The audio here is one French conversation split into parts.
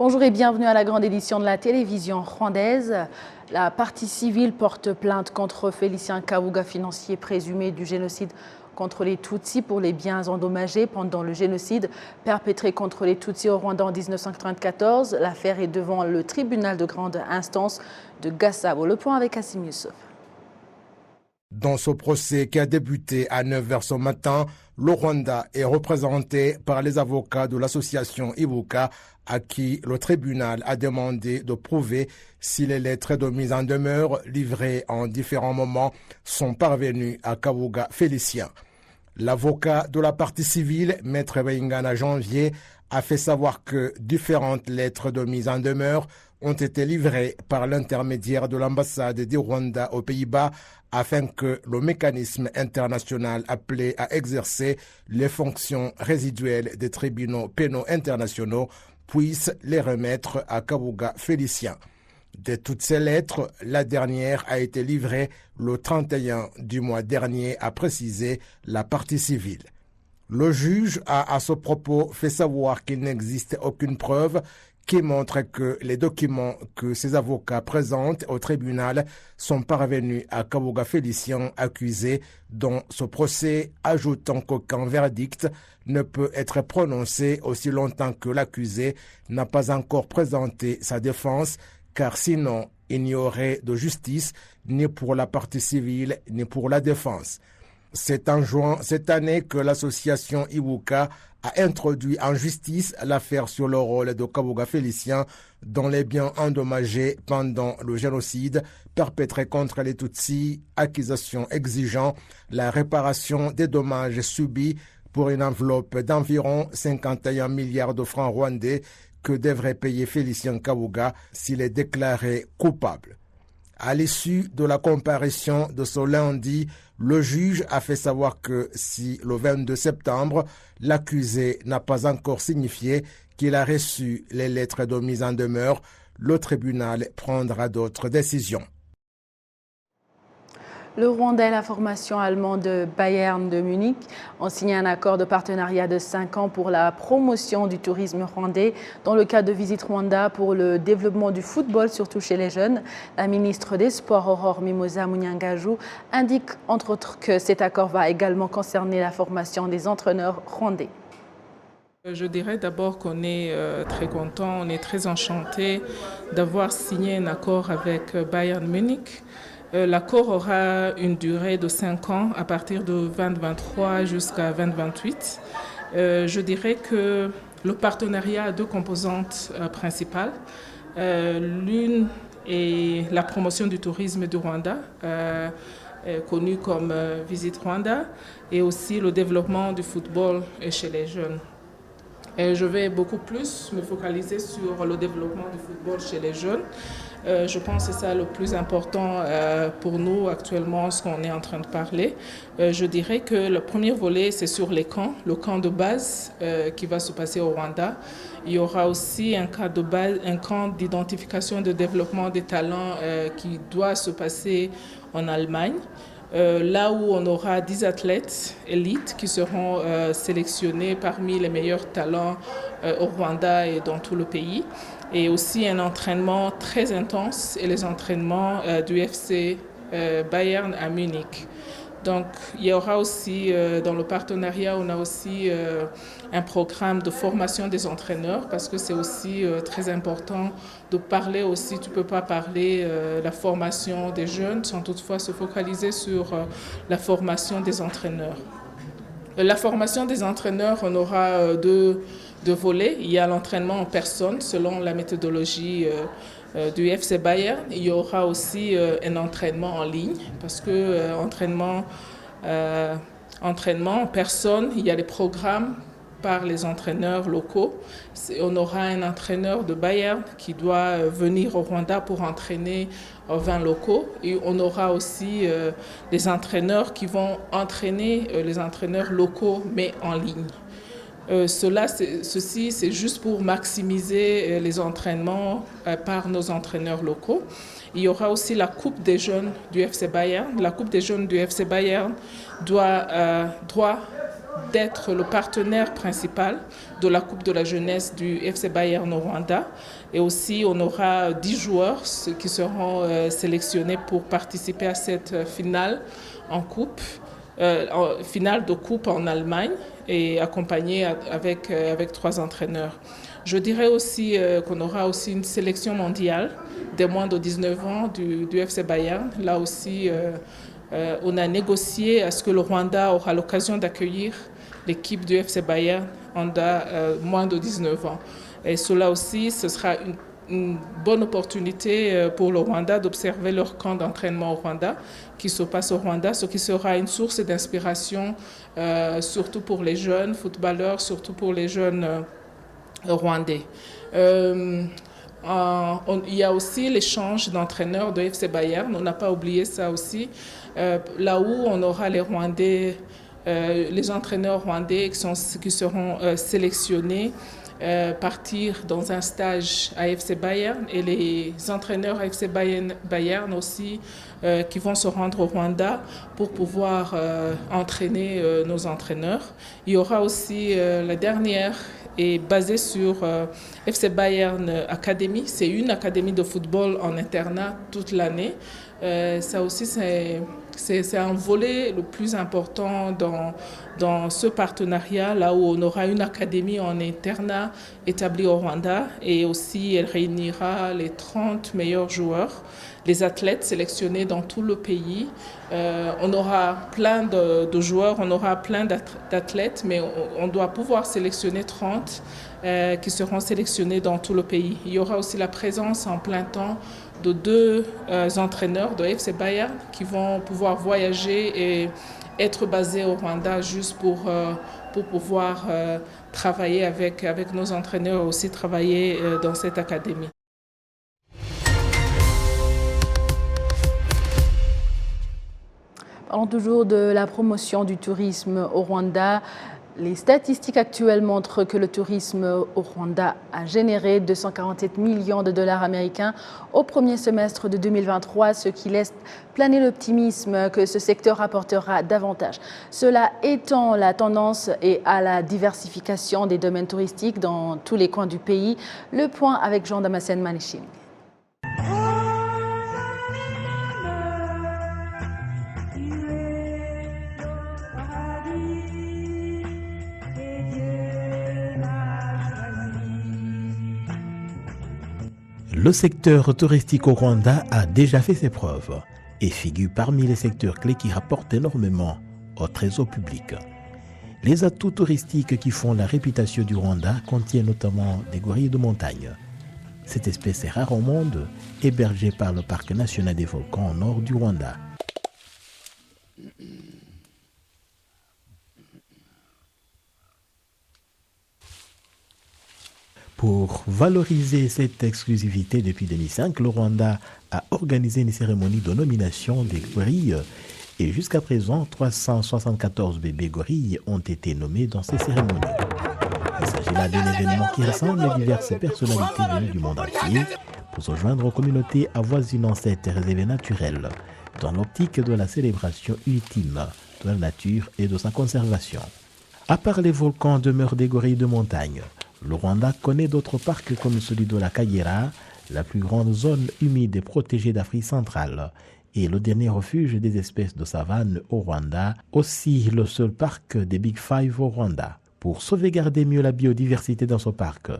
Bonjour et bienvenue à la grande édition de la télévision rwandaise. La partie civile porte plainte contre Félicien Kabuga, financier présumé du génocide contre les Tutsis pour les biens endommagés pendant le génocide perpétré contre les Tutsis au Rwanda en 1994. L'affaire est devant le tribunal de grande instance de Gasabo. Le point avec Kassim Youssef. Dans ce procès qui a débuté à 9h ce matin, le Rwanda est représenté par les avocats de l'association Ibuka à qui le tribunal a demandé de prouver si les lettres de mise en demeure livrées en différents moments sont parvenues à Kabuga Félicien. L'avocat de la partie civile, Maître Bayingana Janvier, a fait savoir que différentes lettres de mise en demeure ont été livrées par l'intermédiaire de l'ambassade du Rwanda aux Pays-Bas afin que le mécanisme international appelé à exercer les fonctions résiduelles des tribunaux pénaux internationaux puisse les remettre à Kabuga Félicien. De toutes ces lettres, la dernière a été livrée le 31 du mois dernier, a précisé la partie civile. Le juge a à ce propos fait savoir qu'il n'existe aucune preuve qui montre que les documents que ses avocats présentent au tribunal sont parvenus à Kabuga Félicien accusé dans ce procès, ajoutant qu'aucun verdict ne peut être prononcé aussi longtemps que l'accusé n'a pas encore présenté sa défense, car sinon il n'y aurait de justice ni pour la partie civile ni pour la défense. C'est en juin cette année que l'association Ibuka a introduit en justice l'affaire sur le rôle de Kabuga Félicien dans les biens endommagés pendant le génocide perpétré contre les Tutsis, accusation exigeant la réparation des dommages subis pour une enveloppe d'environ 51 milliards de francs rwandais que devrait payer Félicien Kabuga s'il est déclaré coupable. À l'issue de la comparution de ce lundi, le juge a fait savoir que si le 22 septembre, l'accusé n'a pas encore signifié qu'il a reçu les lettres de mise en demeure, le tribunal prendra d'autres décisions. Le Rwanda et la formation allemande Bayern de Munich ont signé un accord de partenariat de 5 ans pour la promotion du tourisme rwandais dans le cadre de Visite Rwanda pour le développement du football, surtout chez les jeunes. La ministre des Sports, Aurore Mimosa Munyangaju, indique entre autres que cet accord va également concerner la formation des entraîneurs rwandais. Je dirais d'abord qu'on est très content, on est très enchanté d'avoir signé un accord avec Bayern Munich. L'accord aura une durée de 5 ans à partir de 2023 jusqu'à 2028. Je dirais que le partenariat a deux composantes principales. L'une est la promotion du tourisme du Rwanda, connu comme Visite Rwanda, et aussi le développement du football chez les jeunes. Et je vais beaucoup plus me focaliser sur le développement du football chez les jeunes. Je pense que c'est ça le plus important pour nous actuellement, ce qu'on est en train de parler. Je dirais que le premier volet, c'est sur les camps, le camp de base qui va se passer au Rwanda. Il y aura aussi un camp de base, un camp d'identification et de développement des talents qui doit se passer en Allemagne. Là où on aura 10 athlètes élites qui seront sélectionnés parmi les meilleurs talents au Rwanda et dans tout le pays. Et aussi un entraînement très intense et les entraînements du FC Bayern à Munich. Donc il y aura aussi dans le partenariat, on a aussi un programme de formation des entraîneurs parce que c'est aussi très important de parler aussi, tu ne peux pas parler la formation des jeunes sans toutefois se focaliser sur la formation des entraîneurs. La formation des entraîneurs, on aura deux volets. Il y a l'entraînement en personne selon la méthodologie du FC Bayern. Il y aura aussi un entraînement en ligne parce que entraînement en personne, il y a des programmes par les entraîneurs locaux. On aura un entraîneur de Bayern qui doit venir au Rwanda pour entraîner 20 locaux. Et on aura aussi des entraîneurs qui vont entraîner les entraîneurs locaux, mais en ligne. Ceci, c'est juste pour maximiser les entraînements par nos entraîneurs locaux. Il y aura aussi la Coupe des jeunes du FC Bayern. La Coupe des jeunes du FC Bayern doit d'être le partenaire principal de la Coupe de la jeunesse du FC Bayern au Rwanda. Et aussi, on aura 10 joueurs qui seront sélectionnés pour participer à cette finale en coupe, finale de coupe en Allemagne et accompagnés avec 3 entraîneurs. Je dirais aussi qu'on aura aussi une sélection mondiale des moins de 19 ans du FC Bayern. Là aussi, on a négocié à ce que le Rwanda aura l'occasion d'accueillir l'équipe du FC Bayern moins de 19 ans. Et cela aussi, ce sera une bonne opportunité pour le Rwanda d'observer leur camp d'entraînement au Rwanda qui se passe au Rwanda, ce qui sera une source d'inspiration, surtout pour les jeunes footballeurs, surtout pour les jeunes rwandais. Il y a aussi l'échange d'entraîneurs de FC Bayern, on n'a pas oublié ça aussi, là où on aura les Rwandais, les entraîneurs rwandais qui seront sélectionnés, partir dans un stage à FC Bayern et les entraîneurs à FC Bayern aussi qui vont se rendre au Rwanda pour pouvoir entraîner nos entraîneurs. Il y aura aussi la dernière est basée sur FC Bayern Academy. C'est une académie de football en internat toute l'année. Ça aussi, c'est un volet le plus important dans ce partenariat, là où on aura une académie en internat établie au Rwanda et aussi elle réunira les 30 meilleurs joueurs, les athlètes sélectionnés dans tout le pays. On aura plein de joueurs, on aura plein d'athlètes, mais on doit pouvoir sélectionner 30 qui seront sélectionnés dans tout le pays. Il y aura aussi la présence en plein temps de 2 entraîneurs de FC Bayern qui vont pouvoir voyager et être basés au Rwanda juste pour pouvoir travailler avec nos entraîneurs et aussi travailler dans cette académie. Parlons toujours de la promotion du tourisme au Rwanda. Les statistiques actuelles montrent que le tourisme au Rwanda a généré 247 millions de dollars américains au premier semestre de 2023, ce qui laisse planer l'optimisme que ce secteur rapportera davantage. Cela étend la tendance et à la diversification des domaines touristiques dans tous les coins du pays. Le point avec Jean-Damascène Manéchim. Le secteur touristique au Rwanda a déjà fait ses preuves et figure parmi les secteurs clés qui rapportent énormément au trésor public. Les atouts touristiques qui font la réputation du Rwanda contiennent notamment des gorilles de montagne. Cette espèce est rare au monde, hébergée par le Parc national des volcans au nord du Rwanda. Pour valoriser cette exclusivité, depuis 2005, le Rwanda a organisé une cérémonie de nomination des gorilles et jusqu'à présent, 374 bébés gorilles ont été nommés dans ces cérémonies. Il s'agit là d'un événement qui rassemble diverses personnalités venues du monde entier pour se joindre aux communautés avoisinant cette réserve naturelle dans l'optique de la célébration ultime de la nature et de sa conservation. À part les volcans, demeurent des gorilles de montagne. Le Rwanda connaît d'autres parcs comme celui de la Kagera, la plus grande zone humide et protégée d'Afrique centrale, et le dernier refuge des espèces de savane au Rwanda, aussi le seul parc des Big Five au Rwanda. Pour sauvegarder mieux la biodiversité dans ce parc,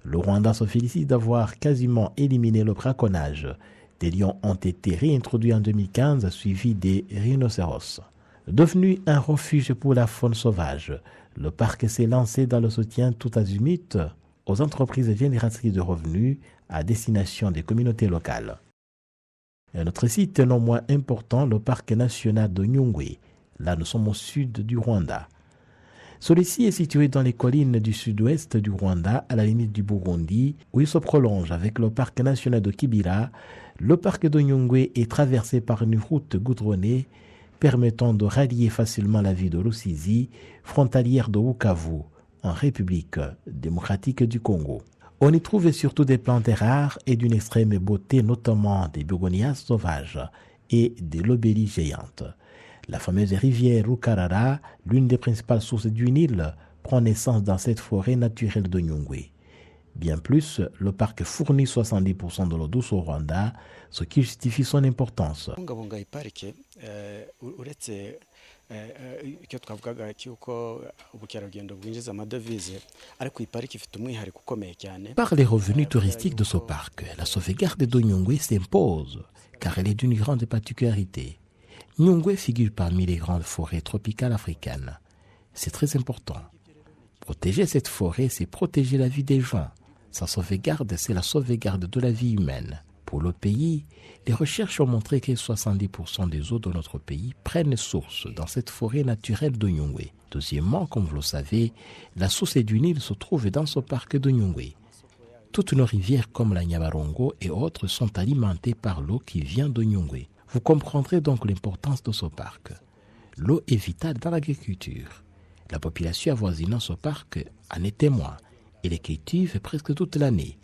le Rwanda se félicite d'avoir quasiment éliminé le braconnage. Des lions ont été réintroduits en 2015, suivis des rhinocéros. Devenu un refuge pour la faune sauvage, le parc s'est lancé dans le soutien tout azimut aux entreprises génératrices de revenus à destination des communautés locales. Un autre site non moins important, le parc national de Nyungwe. Là, nous sommes au sud du Rwanda. Celui-ci est situé dans les collines du sud-ouest du Rwanda, à la limite du Burundi, où il se prolonge avec le parc national de Kibira. Le parc de Nyungwe est traversé par une route goudronnée permettant de rallier facilement la ville de Rusizi, frontalière de Bukavu, en République démocratique du Congo. On y trouve surtout des plantes rares et d'une extrême beauté, notamment des begonias sauvages et des lobélies géantes. La fameuse rivière Rukarara, l'une des principales sources du Nil, prend naissance dans cette forêt naturelle de Nyungwe. Bien plus, le parc fournit 70% de l'eau douce au Rwanda, ce qui justifie son importance. Par les revenus touristiques de ce parc, la sauvegarde de Nyungwe s'impose, car elle est d'une grande particularité. Nyungwe figure parmi les grandes forêts tropicales africaines. C'est très important. Protéger cette forêt, c'est protéger la vie des gens. Sa sauvegarde, c'est la sauvegarde de la vie humaine. Pour le pays, les recherches ont montré que 70% des eaux de notre pays prennent source dans cette forêt naturelle de Nyungwe. Deuxièmement, comme vous le savez, la source du Nil se trouve dans ce parc de Nyungwe. Toutes nos rivières comme la Nyabarongo et autres sont alimentées par l'eau qui vient de Nyungwe. Vous comprendrez donc l'importance de ce parc. L'eau est vitale dans l'agriculture. La population avoisinant ce parc en est témoin et les cultive presque toute l'année.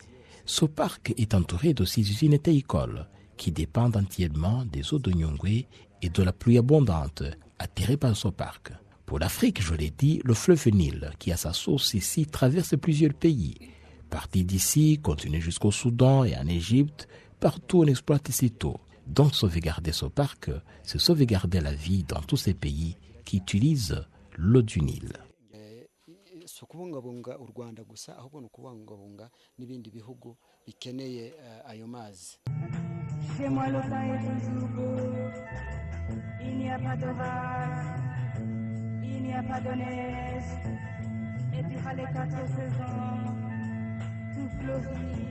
Ce parc est entouré de 6 usines théicoles qui dépendent entièrement des eaux de Nyungwe et de la pluie abondante attirée par ce parc. Pour l'Afrique, je l'ai dit, le fleuve Nil, qui a sa source ici, traverse plusieurs pays. Parti d'ici, continue jusqu'au Soudan et en Égypte, partout on exploite cette eau. Donc sauvegarder ce parc, c'est sauvegarder la vie dans tous ces pays qui utilisent l'eau du Nil. Chez moi le temps est toujours beau, il n'y a pas d'orage, il n'y a pas de neige, et puis les 4 saisons, tout fleurit.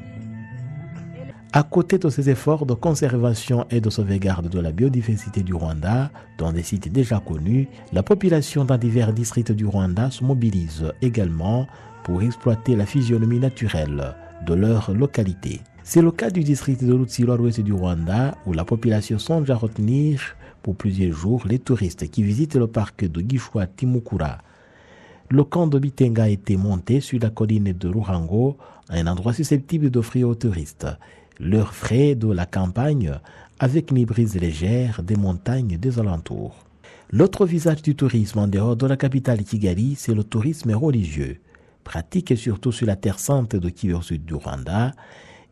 À côté de ces efforts de conservation et de sauvegarde de la biodiversité du Rwanda, dans des sites déjà connus, la population dans divers districts du Rwanda se mobilise également pour exploiter la physionomie naturelle de leur localité. C'est le cas du district de Rutsiro à l'ouest du Rwanda, où la population songe à retenir pour plusieurs jours les touristes qui visitent le parc de Gishwa Timukura. Le camp de Bitenga a été monté sur la colline de Ruhango, un endroit susceptible d'offrir aux touristes leurs frais de la campagne avec une brise légère des montagnes des alentours. L'autre visage du tourisme en dehors de la capitale Kigali, c'est le tourisme religieux, pratiqué surtout sur la terre sainte de Kivu au sud du Rwanda,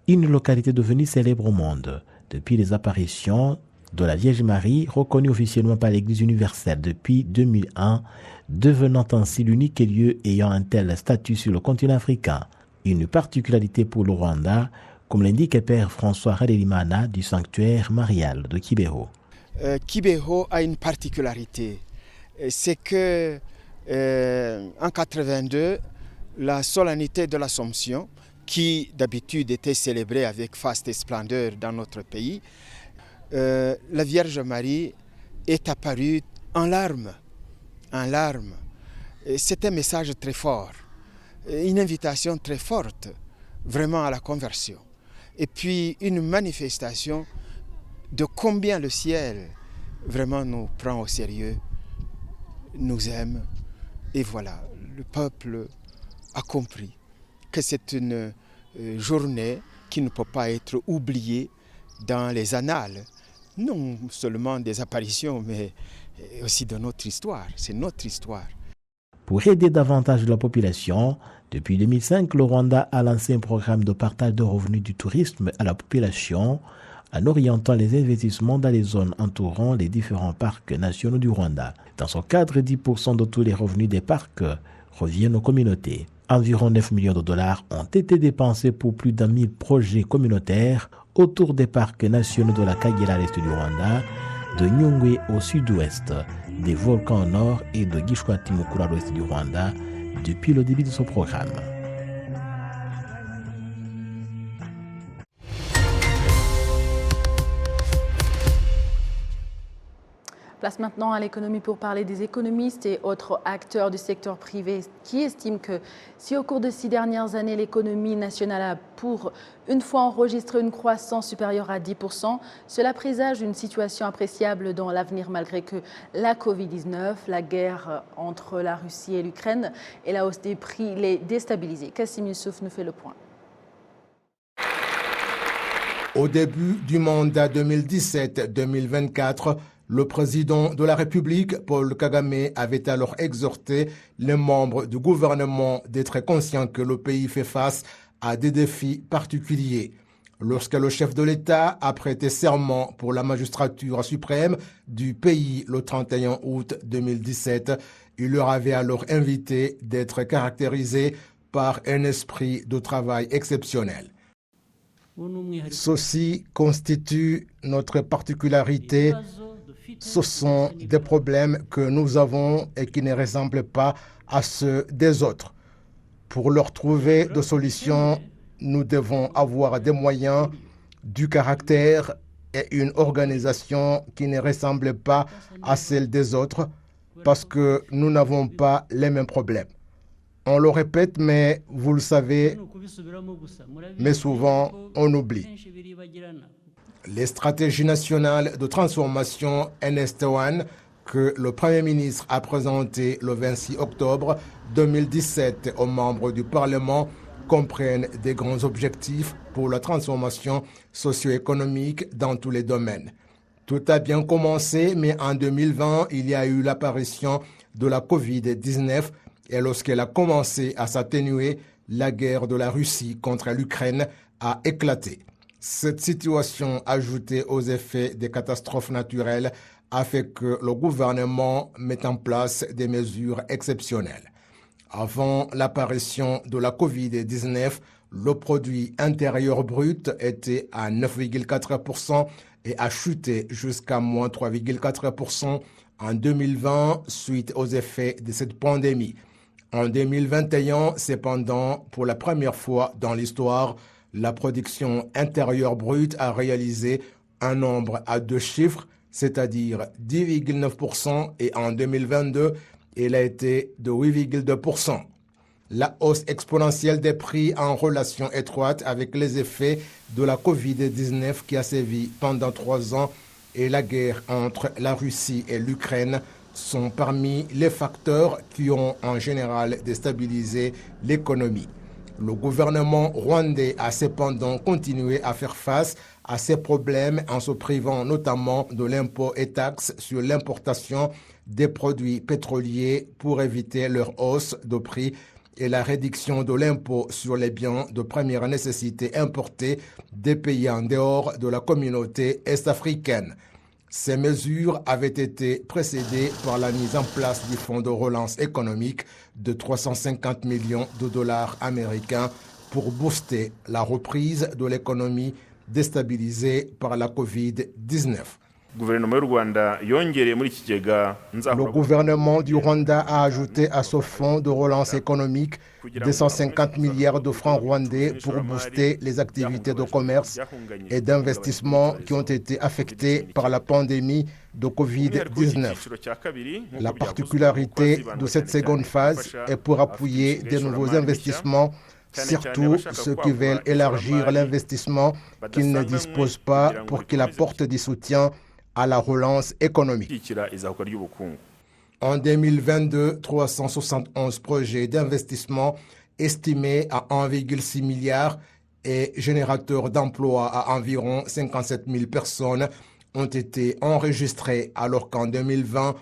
une localité devenue célèbre au monde depuis les apparitions de la Vierge Marie, reconnue officiellement par l'Église universelle depuis 2001, devenant ainsi l'unique lieu ayant un tel statut sur le continent africain. Une particularité pour le Rwanda, comme l'indique Père François Harerimana du sanctuaire marial de Kibeho. Kibeho a une particularité, c'est que en 82, la solennité de l'Assomption, qui d'habitude était célébrée avec faste et splendeur dans notre pays, la Vierge Marie est apparue en larmes. C'est un message très fort, une invitation très forte, vraiment à la conversion. Et puis une manifestation de combien le ciel vraiment nous prend au sérieux, nous aime. Et voilà, le peuple a compris que c'est une journée qui ne peut pas être oubliée dans les annales, non seulement des apparitions, mais aussi de notre histoire. C'est notre histoire. Pour aider davantage la population, depuis 2005, le Rwanda a lancé un programme de partage de revenus du tourisme à la population en orientant les investissements dans les zones entourant les différents parcs nationaux du Rwanda. Dans ce cadre, 10% de tous les revenus des parcs reviennent aux communautés. Environ 9 millions de dollars ont été dépensés pour plus d'1 000 projets communautaires autour des parcs nationaux de la Kagera à l'est du Rwanda, de Nyungwe au sud-ouest, des volcans au nord et de Gishwa Timukura à l'ouest du Rwanda depuis le début de ce programme. Place maintenant à l'économie pour parler des économistes et autres acteurs du secteur privé qui estiment que si au cours de 6 dernières années, l'économie nationale a pour une fois enregistré une croissance supérieure à 10%, cela présage une situation appréciable dans l'avenir malgré que la Covid-19, la guerre entre la Russie et l'Ukraine et la hausse des prix les déstabilisent. Kassim Youssouf nous fait le point. Au début du mandat 2017-2024, Le président de la République, Paul Kagame, avait alors exhorté les membres du gouvernement d'être conscients que le pays fait face à des défis particuliers. Lorsque le chef de l'État a prêté serment pour la magistrature suprême du pays le 31 août 2017, il leur avait alors invité d'être caractérisés par un esprit de travail exceptionnel. Ceci constitue notre particularité. Ce sont des problèmes que nous avons et qui ne ressemblent pas à ceux des autres. Pour leur trouver des solutions, nous devons avoir des moyens, du caractère et une organisation qui ne ressemble pas à celle des autres parce que nous n'avons pas les mêmes problèmes. On le répète, mais vous le savez, mais souvent on oublie. Les stratégies nationales de transformation NST1 que le Premier ministre a présentées le 26 octobre 2017 aux membres du Parlement comprennent des grands objectifs pour la transformation socio-économique dans tous les domaines. Tout a bien commencé, mais en 2020, il y a eu l'apparition de la Covid-19 et lorsqu'elle a commencé à s'atténuer, la guerre de la Russie contre l'Ukraine a éclaté. Cette situation, ajoutée aux effets des catastrophes naturelles, a fait que le gouvernement mette en place des mesures exceptionnelles. Avant l'apparition de la Covid-19, le produit intérieur brut était à 9,4% et a chuté jusqu'à moins 3,4% en 2020 suite aux effets de cette pandémie. En 2021, cependant, pour la première fois dans l'histoire, la production intérieure brute a réalisé un nombre à deux chiffres, c'est-à-dire 10,9%, et en 2022, elle a été de 8,2%. La hausse exponentielle des prix en relation étroite avec les effets de la Covid-19 qui a sévi pendant 3 ans et la guerre entre la Russie et l'Ukraine sont parmi les facteurs qui ont en général déstabilisé l'économie. Le gouvernement rwandais a cependant continué à faire face à ces problèmes en se privant notamment de l'impôt et taxes sur l'importation des produits pétroliers pour éviter leur hausse de prix et la réduction de l'impôt sur les biens de première nécessité importés des pays en dehors de la communauté est-africaine. Ces mesures avaient été précédées par la mise en place du fonds de relance économique de 350 millions de dollars américains pour booster la reprise de l'économie déstabilisée par la Covid-19. Le gouvernement du Rwanda a ajouté à ce fonds de relance économique 250 milliards de francs rwandais pour booster les activités de commerce et d'investissement qui ont été affectées par la pandémie de Covid-19. La particularité de cette seconde phase est pour appuyer de nouveaux investissements, surtout ceux qui veulent élargir l'investissement qu'ils ne disposent pas pour qu'il apporte du soutien à la relance économique. En 2022, 371 projets d'investissement estimés à 1,6 milliard et générateurs d'emplois à environ 57 000 personnes ont été enregistrés, alors qu'en 2020,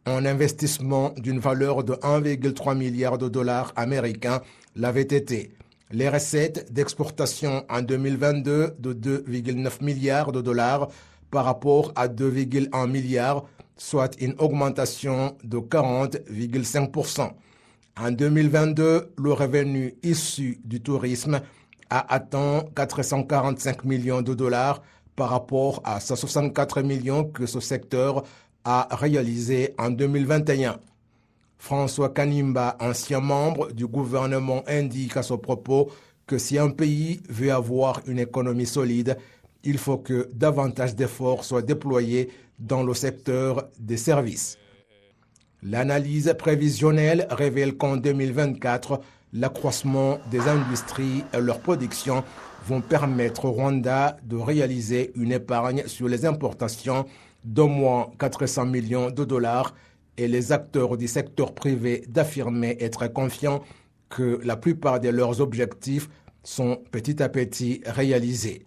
un investissement d'une valeur de 1,3 milliard de dollars américains l'avait été. Les recettes d'exportation en 2022 de 2,9 milliards de dollars par rapport à 2,1 milliards, soit une augmentation de 40,5%. En 2022, le revenu issu du tourisme a atteint 445 millions de dollars par rapport à 164 millions que ce secteur a réalisé en 2021. François Kanimba, ancien membre du gouvernement, indique à ce propos que si un pays veut avoir une économie solide, il faut que davantage d'efforts soient déployés dans le secteur des services. L'analyse prévisionnelle révèle qu'en 2024, l'accroissement des industries et leur production vont permettre au Rwanda de réaliser une épargne sur les importations d'au moins 400 millions de dollars et les acteurs du secteur privé d'affirmer être confiants que la plupart de leurs objectifs sont petit à petit réalisés.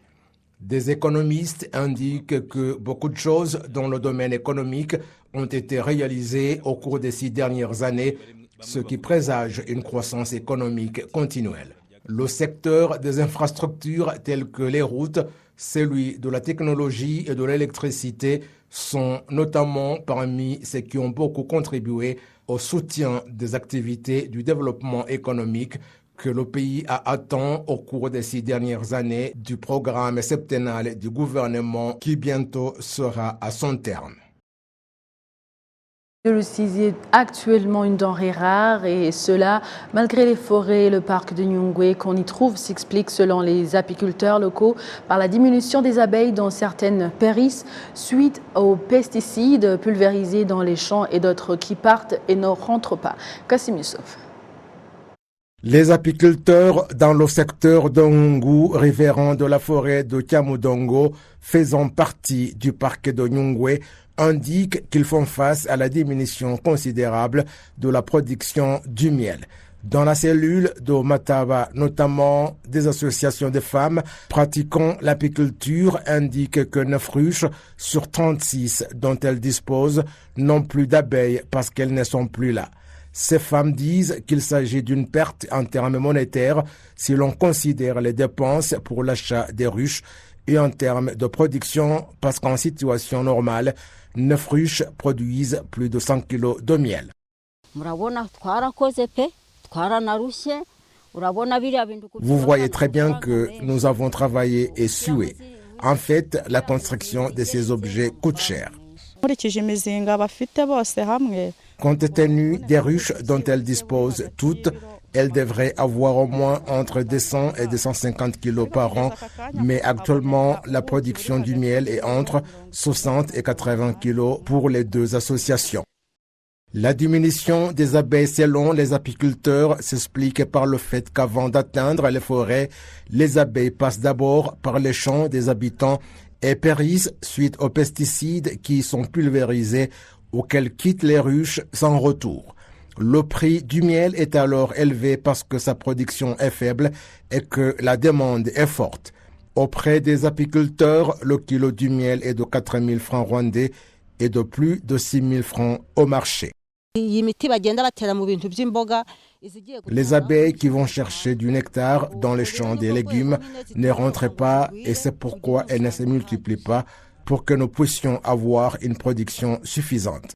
Des économistes indiquent que beaucoup de choses dans le domaine économique ont été réalisées au cours des 6 dernières années, ce qui présage une croissance économique continuelle. Le secteur des infrastructures telles que les routes, celui de la technologie et de l'électricité sont notamment parmi ceux qui ont beaucoup contribué au soutien des activités du développement économique que le pays a atteint au cours des 6 dernières années du programme septennal du gouvernement qui bientôt sera à son terme. Le CISI est actuellement une denrée rare et cela, malgré les forêts et le parc de Nyungwe qu'on y trouve, s'explique selon les apiculteurs locaux par la diminution des abeilles dans certaines périssent suite aux pesticides pulvérisés dans les champs et d'autres qui partent et ne rentrent pas. Kassim Youssouf. Les apiculteurs dans le secteur d'Ongungu, riverains de la forêt de Kamudongo, faisant partie du parc de Nyungwe, indiquent qu'ils font face à la diminution considérable de la production du miel. Dans la cellule de Mataba, notamment des associations de femmes pratiquant l'apiculture indiquent que 9 ruches sur 36 dont elles disposent n'ont plus d'abeilles parce qu'elles ne sont plus là. Ces femmes disent qu'il s'agit d'une perte en termes monétaires si l'on considère les dépenses pour l'achat des ruches et en termes de production parce qu'en situation normale, 9 ruches produisent plus de 100 kilos de miel. Vous voyez très bien que nous avons travaillé et sué. En fait, la construction de ces objets coûte cher. Compte tenu des ruches dont elles disposent toutes, elles devraient avoir au moins entre 200 et 250 kilos par an, mais actuellement, la production du miel est entre 60 et 80 kilos pour les deux associations. La diminution des abeilles selon les apiculteurs s'explique par le fait qu'avant d'atteindre les forêts, les abeilles passent d'abord par les champs des habitants et périssent suite aux pesticides qui sont pulvérisés ou qu'elles quittent les ruches sans retour. Le prix du miel est alors élevé parce que sa production est faible et que la demande est forte. Auprès des apiculteurs, le kilo du miel est de 4 000 francs rwandais et de plus de 6 000 francs au marché. Les abeilles qui vont chercher du nectar dans les champs des légumes ne rentrent pas et c'est pourquoi elles ne se multiplient pas pour que nous puissions avoir une production suffisante.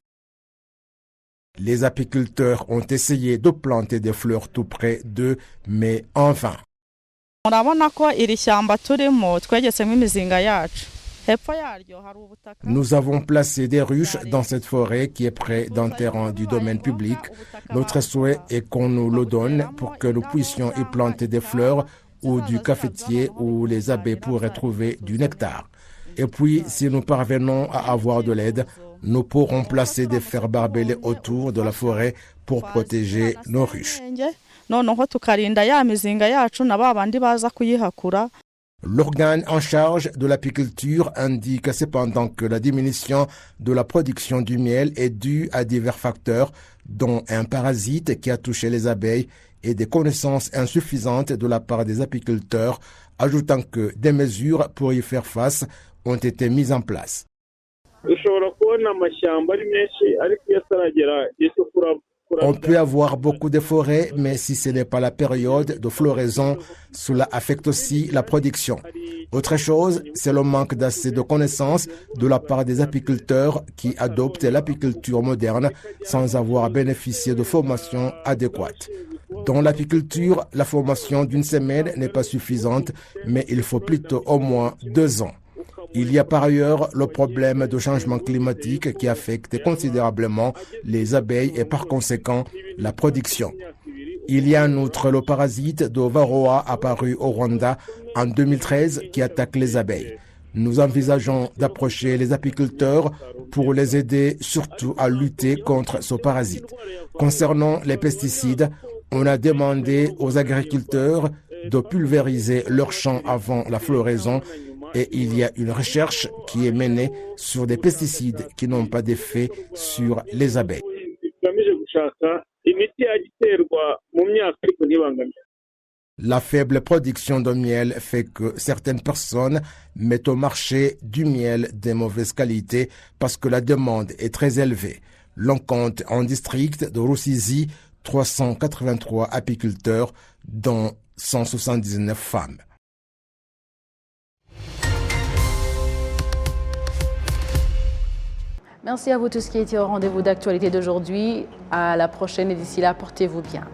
Les apiculteurs ont essayé de planter des fleurs tout près d'eux, mais en vain. Nous avons placé des ruches dans cette forêt qui est près d'un terrain du domaine public. Notre souhait est qu'on nous le donne pour que nous puissions y planter des fleurs ou du cafetier où les abeilles pourraient trouver du nectar. Et puis, si nous parvenons à avoir de l'aide, nous pourrons placer des fers barbelés autour de la forêt pour protéger nos ruches. L'organe en charge de l'apiculture indique cependant que la diminution de la production du miel est due à divers facteurs, dont un parasite qui a touché les abeilles et des connaissances insuffisantes de la part des apiculteurs, ajoutant que des mesures pour y faire face ont été mises en place. On peut avoir beaucoup de forêts, mais si ce n'est pas la période de floraison, cela affecte aussi la production. Autre chose, c'est le manque d'assez de connaissances de la part des apiculteurs qui adoptent l'apiculture moderne sans avoir bénéficié de formation adéquate. Dans l'apiculture, la formation d'une semaine n'est pas suffisante, mais il faut plutôt au moins 2 ans. Il y a par ailleurs le problème de changement climatique qui affecte considérablement les abeilles et par conséquent la production. Il y a en outre le parasite de Varroa apparu au Rwanda en 2013 qui attaque les abeilles. Nous envisageons d'approcher les apiculteurs pour les aider surtout à lutter contre ce parasite. Concernant les pesticides, on a demandé aux agriculteurs de pulvériser leurs champs avant la floraison et il y a une recherche qui est menée sur des pesticides qui n'ont pas d'effet sur les abeilles. La faible production de miel fait que certaines personnes mettent au marché du miel de mauvaise qualité parce que la demande est très élevée. L'on compte en district de Rusizi 383 apiculteurs, dont 179 femmes. Merci à vous tous qui étiez au rendez-vous d'actualité d'aujourd'hui. À la prochaine et d'ici là, portez-vous bien.